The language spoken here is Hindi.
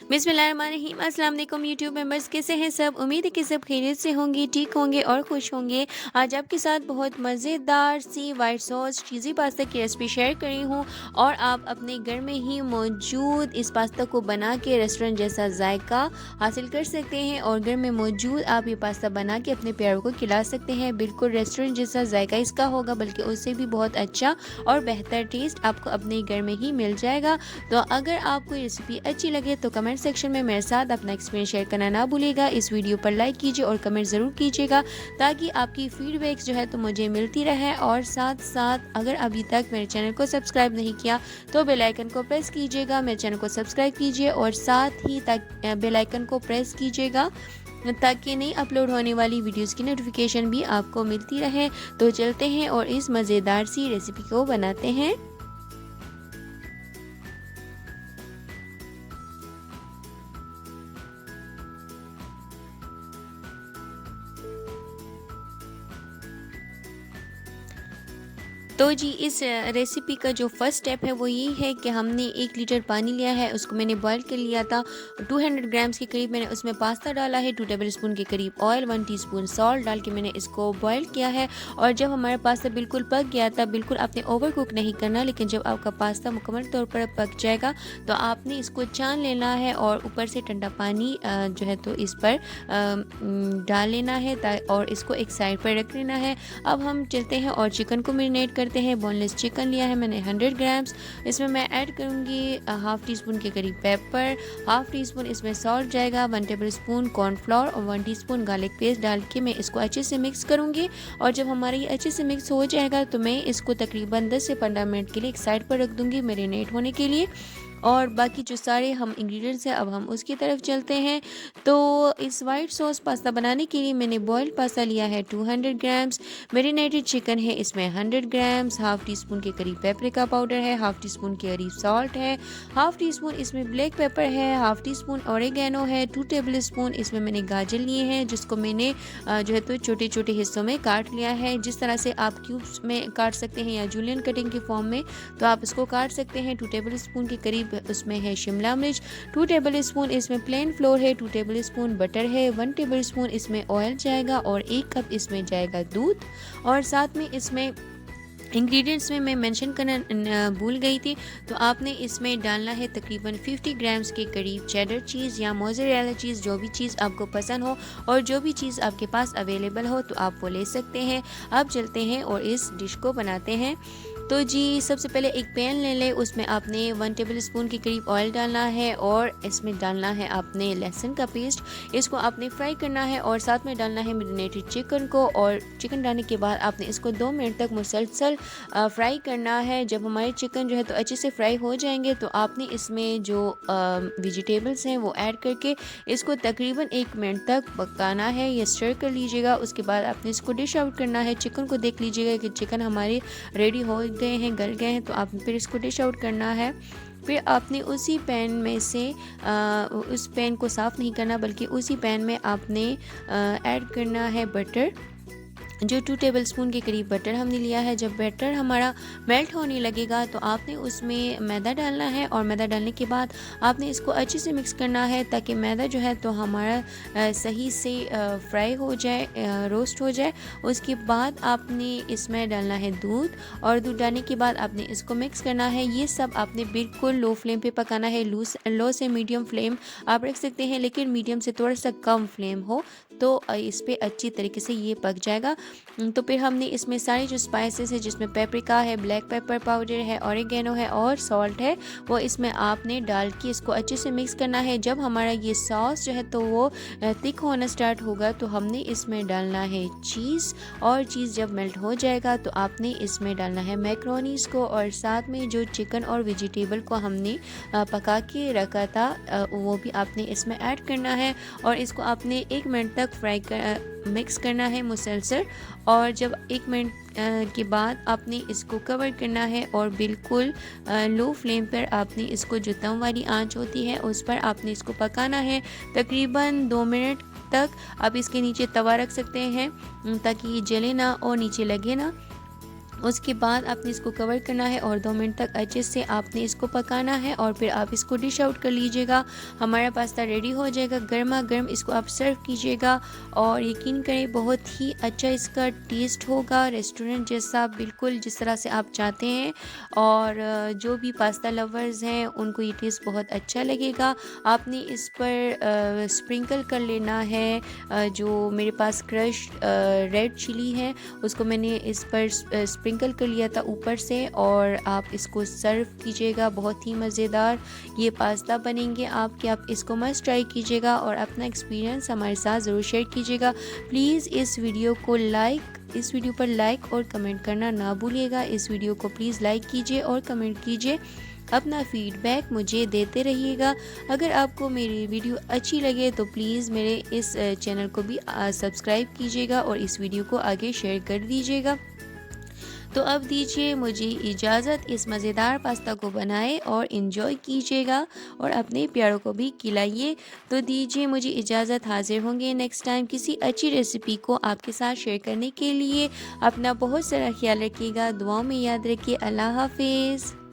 बिस्मिल्लाहिर्रहमानिर्रहीम। अस्सलाम वालेकुम यूट्यूब मेंबर्स, कैसे हैं सब? उम्मीद है कि सब खैरियत से होंगे, ठीक होंगे और खुश होंगे। आज आपके साथ बहुत मज़ेदार सी वाइट सॉस चीज़ी पास्ता की रेसिपी शेयर करी हूँ और आप अपने घर में ही मौजूद इस पास्ता को बना के रेस्टोरेंट जैसा जायका हासिल कर सकते हैं और घर में मौजूद आप ये पास्ता बना के अपने प्यारों को खिला सकते हैं। बिल्कुल रेस्टोरेंट जैसा जायका इसका होगा, बल्कि उससे भी बहुत अच्छा और बेहतर टेस्ट आपको अपने घर में ही मिल जाएगा। तो अगर आपको ये रेसिपी अच्छी लगे तो कमेंट सेक्शन में मेरे साथ अपना एक्सपीरियंस शेयर करना ना भूलिएगा। इस वीडियो पर लाइक कीजिए और कमेंट ज़रूर कीजिएगा ताकि आपकी फीडबैक्स जो है तो मुझे मिलती रहे। और साथ साथ अगर अभी तक मेरे चैनल को सब्सक्राइब नहीं किया तो बेल आइकन को प्रेस कीजिएगा, मेरे चैनल को सब्सक्राइब कीजिए और साथ ही बेल आइकन को प्रेस कीजिएगा ताकि नई अपलोड होने वाली वीडियोस की नोटिफिकेशन भी आपको मिलती रहे। तो चलते हैं और इस मज़ेदार सी रेसिपी को बनाते हैं। तो जी इस रेसिपी का जो फर्स्ट स्टेप है वो ये है कि हमने 1 लीटर पानी लिया है, उसको मैंने बॉईल कर लिया था। 200 ग्राम्स के करीब मैंने उसमें पास्ता डाला है, 2 टेबल स्पून के करीब ऑयल, 1 टीस्पून सॉल्ट डाल के मैंने इसको बॉईल किया है। और जब हमारा पास्ता बिल्कुल पक गया था, बिल्कुल आपने ओवर कुक नहीं करना, लेकिन जब आपका पास्ता मुकम्मल तौर पर पक जाएगा तो आपने इसको छान लेना है और ऊपर से ठंडा पानी जो है तो इस पर डाल लेना है और इसको एक साइड पर रख लेना है। अब हम चलते हैं और चिकन को मैरिनेट करते हैं। बोनलेस चिकन लिया है मैंने 100 ग्राम्स। इसमें मैं ऐड करूँगी हाफ़ टी स्पून के करीब पेपर, हाफ़ टी स्पून इसमें सॉल्ट जाएगा, 1 टेबल स्पून कॉर्नफ्लोर और 1 टीस्पून गार्लिक पेस्ट डाल के मैं इसको अच्छे से मिक्स करूँगी। और जब हमारा ये अच्छे से मिक्स हो जाएगा तो मैं इसको तकरीबन 10 से 15 मिनट के लिए एक साइड पर रख दूँगी मैरिनेट होने के लिए। और बाकी जो सारे हम इंग्रेडिएंट्स हैं अब हम उसकी तरफ चलते हैं। तो इस वाइट सॉस पास्ता बनाने के लिए मैंने बॉइल्ड पास्ता लिया है 200 ग्राम्स, मैरिनेटेड चिकन है इसमें 100 ग्राम्स, हाफ़ टी स्पून के करीब पेपरिका पाउडर है, हाफ़ टी स्पून के करीब सॉल्ट है, हाफ़ टी स्पून इसमें ब्लैक पेपर है, हाफ़ टी स्पून ऑरिगेनो है, 2 टेबल स्पून इसमें मैंने गाजर लिए हैं जिसको मैंने जो है तो छोटे छोटे हिस्सों में काट लिया है। जिस तरह से आप क्यूब्स में काट सकते हैं या जूलियन कटिंग के फॉर्म में तो आप इसको काट सकते हैं। 2 टेबल स्पून के करीब उसमें है शिमला मिर्च, 2 टेबल स्पून इसमें प्लेन फ्लोर है, 2 टेबल स्पून बटर है, 1 टेबल स्पून इसमें ऑयल जाएगा और 1 कप इसमें जाएगा दूध। और साथ में इसमें इंग्रेडिएंट्स में मैं मेंशन करना भूल गई थी, तो आपने इसमें डालना है तकरीबन 50 ग्राम्स के करीब चेडर चीज़ या मोज़रेला चीज़, जो भी चीज़ आपको पसंद हो और जो भी चीज़ आपके पास अवेलेबल हो तो आप वो ले सकते हैं। अब चलते हैं और इस डिश को बनाते हैं। तो जी सबसे पहले एक पैन ले लें, उसमें आपने 1 टेबल स्पून के करीब ऑयल डालना है और इसमें डालना है आपने लहसुन का पेस्ट। इसको आपने फ्राई करना है और साथ में डालना है मैरिनेटेड चिकन को। और चिकन डालने के बाद आपने इसको 2 मिनट तक मुसलसल फ्राई करना है। जब हमारे चिकन जो है तो अच्छे से फ्राई हो जाएंगे तो आपने इसमें जो वेजिटेबल्स हैं वो ऐड करके इसको तकरीबन 1 मिनट तक पकाना है या स्टर कर लीजिएगा। उसके बाद आपने इसको डिश आउट करना है। चिकन को देख लीजिएगा कि चिकन हमारे रेडी हो गए हैं, गल गए हैं, तो आप फिर इसको डिश आउट करना है। फिर आपने उसी पैन में से उस पैन को साफ़ नहीं करना, बल्कि उसी पैन में आपने ऐड करना है बटर, जो 2 टेबल स्पून के करीब बटर हमने लिया है। जब बटर हमारा मेल्ट होने लगेगा तो आपने उसमें मैदा डालना है और मैदा डालने के बाद आपने इसको अच्छे से मिक्स करना है ताकि मैदा जो है तो हमारा सही से फ्राई हो जाए, रोस्ट हो जाए। उसके बाद आपने इसमें डालना है दूध और दूध डालने के बाद आपने इसको मिक्स करना है। ये सब आपने बिल्कुल लो फ्लेम पे पकाना है। लो से मीडियम फ्लेम आप रख सकते हैं, लेकिन मीडियम से थोड़ा सा कम फ्लेम हो तो इस पे अच्छी तरीके से ये पक जाएगा। तो फिर हमने इसमें सारे जो स्पाइसेस है, जिसमें पेपरिका है, ब्लैक पेपर पाउडर है, ऑरिगेनो है और सॉल्ट है, वो इसमें आपने डाल के इसको अच्छे से मिक्स करना है। जब हमारा ये सॉस जो है तो वो थिक होना स्टार्ट होगा तो हमने इसमें डालना है चीज़। और चीज़ जब मेल्ट हो जाएगा तो आपने इसमें डालना है मैक्रोनीस को और साथ में जो चिकन और वेजिटेबल को हमने पका के रखा था वो भी आपने इसमें ऐड करना है। और इसको आपने 1 मिनट तक मिक्स करना है मुसलसल। और जब 1 मिनट के बाद आपने इसको कवर करना है और बिल्कुल लो फ्लेम पर आपने इसको, जो दम वाली आंच होती है उस पर आपने इसको पकाना है तकरीबन 2 मिनट तक। आप इसके नीचे तवा रख सकते हैं ताकि ये जले ना और नीचे लगे ना। उसके बाद आपने इसको कवर करना है और 2 मिनट तक अच्छे से आपने इसको पकाना है और फिर आप इसको डिश आउट कर लीजिएगा। हमारा पास्ता रेडी हो जाएगा, गर्मा गर्म इसको आप सर्व कीजिएगा और यकीन करें बहुत ही अच्छा इसका टेस्ट होगा, रेस्टोरेंट जैसा बिल्कुल जिस तरह से आप चाहते हैं। और जो भी पास्ता लवर्स हैं उनको ये टेस्ट बहुत अच्छा लगेगा। आपने इस पर स्प्रिंकल कर लेना है जो मेरे पास क्रश रेड चिली है उसको मैंने इस पर स्प्रिंकल कर लिया था ऊपर से और आप इसको सर्व कीजिएगा। बहुत ही मज़ेदार ये पास्ता बनेंगे आपके, आप इसको मस्ट ट्राई कीजिएगा और अपना एक्सपीरियंस हमारे साथ ज़रूर शेयर कीजिएगा। प्लीज़ इस वीडियो पर लाइक और कमेंट करना ना भूलिएगा। इस वीडियो को प्लीज़ लाइक कीजिए और कमेंट कीजिए, अपना फीडबैक मुझे देते रहिएगा। अगर आपको मेरी वीडियो अच्छी लगे तो प्लीज़ मेरे इस चैनल को भी सब्सक्राइब कीजिएगा और इस वीडियो को आगे शेयर कर दीजिएगा। तो अब दीजिए मुझे इजाज़त, इस मज़ेदार पास्ता को बनाएं और इन्जॉय कीजिएगा और अपने प्यारों को भी खिलाइए। तो दीजिए मुझे इजाज़त, हाजिर होंगे नेक्स्ट टाइम किसी अच्छी रेसिपी को आपके साथ शेयर करने के लिए। अपना बहुत सारा ख्याल रखिएगा, दुआओं में याद रखिए। अल्लाह हाफिज़।